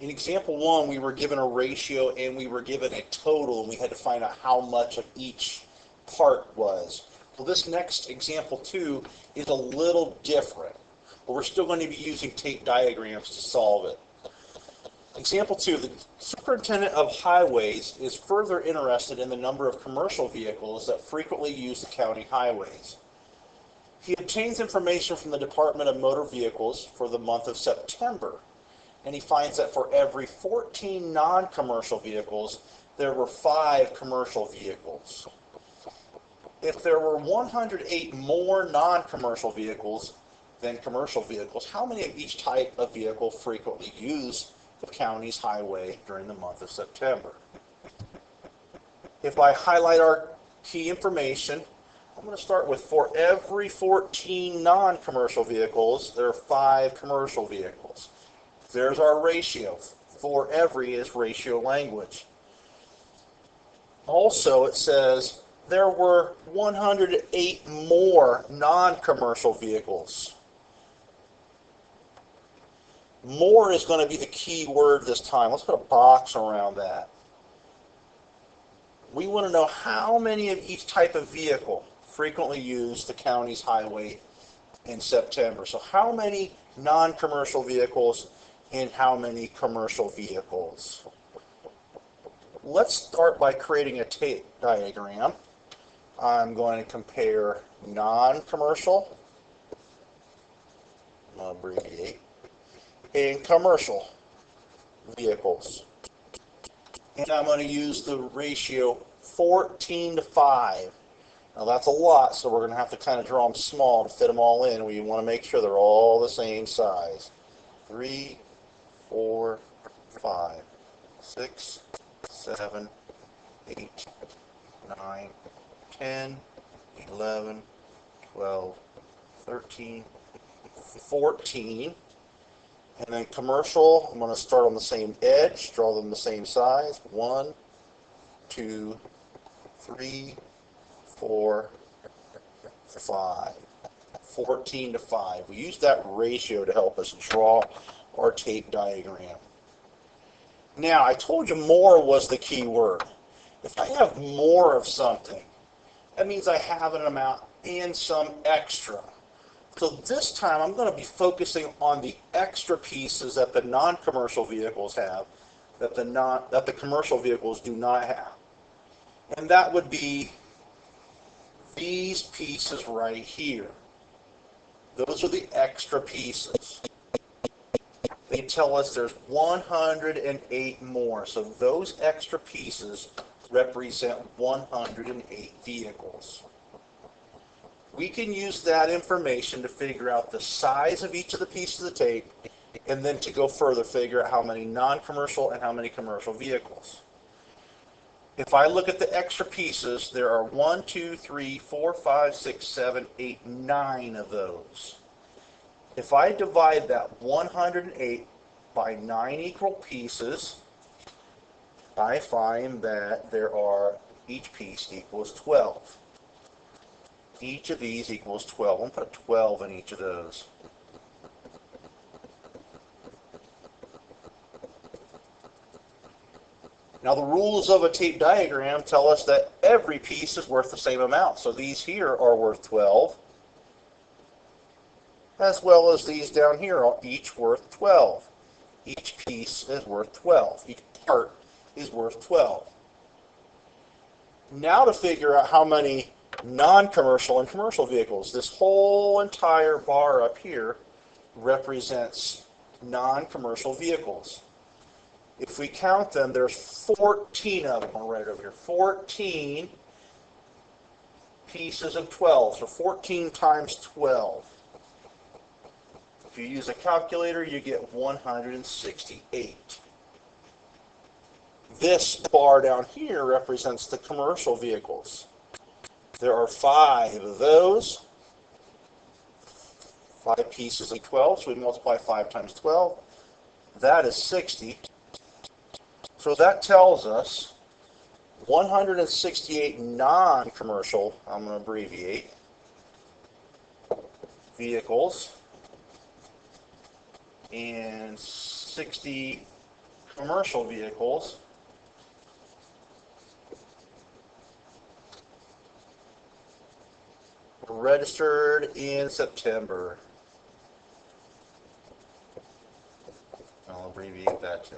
In example 1, we were given a ratio and we were given a total, and we had to find out how much of each part was. Well, this next example 2 is a little different, but we're still going to be using tape diagrams to solve it. Example 2, the superintendent of highways is further interested in the number of commercial vehicles that frequently use the county highways. He obtains information from the Department of Motor Vehicles for the month of September, and he finds that for every 14 non-commercial vehicles, there were 5 commercial vehicles. If there were 108 more non-commercial vehicles than commercial vehicles, how many of each type of vehicle frequently use the county's highway during the month of September? If I highlight our key information, I'm going to start with for every 14 non-commercial vehicles, there are 5 commercial vehicles. There's our ratio. For every is ratio language. Also, it says there were 108 more non-commercial vehicles. More is going to be the key word this time. Let's put a box around that. We want to know how many of each type of vehicle frequently use the county's highway in September. So how many non-commercial vehicles and how many commercial vehicles? Let's start by creating a tape diagram. I'm going to compare non-commercial, I'll abbreviate, and commercial vehicles. And I'm going to use the ratio 14:5. Now that's a lot, so we're going to have to kind of draw them small to fit them all in. We want to make sure they're all the same size. 3, 4, 5, 6, 7, 8, 9, 10, 11, 12, 13, 14. And then commercial, I'm going to start on the same edge, draw them the same size. 1, 2, 3, 4, 5. 14:5. We use that ratio to help us draw our tape diagram. Now, I told you more was the key word. If I have more of something, that means I have an amount and some extra. So this time I'm going to be focusing on the extra pieces that the non-commercial vehicles have that the commercial vehicles do not have. And that would be these pieces right here. Those are the extra pieces. They tell us there's 108 more. So those extra pieces represent 108 vehicles. We can use that information to figure out the size of each of the pieces of the tape, and then to go further figure out how many non-commercial and how many commercial vehicles. If I look at the extra pieces, there are 1, 2, 3, 4, 5, 6, 7, 8, 9 of those. If I divide that 108 by 9 equal pieces, I find that each piece equals 12. Each of these equals 12. I'm going to put 12 in each of those. Now the rules of a tape diagram tell us that every piece is worth the same amount. So these here are worth 12, as well as these down here are each worth 12. Each piece is worth 12. Each part is worth 12. Now to figure out how many non-commercial and commercial vehicles. This whole entire bar up here represents non-commercial vehicles. If we count them, there's 14 of them. I'll write it over here. 14 pieces of 12. So 14 times 12. If you use a calculator, you get 168. This bar down here represents the commercial vehicles. There are 5 of those. 5 pieces of 12, so we multiply 5 times 12. That is 60. So that tells us 168 non-commercial, I'm going to abbreviate, vehicles, and 60 commercial vehicles were registered in September. I'll abbreviate that too.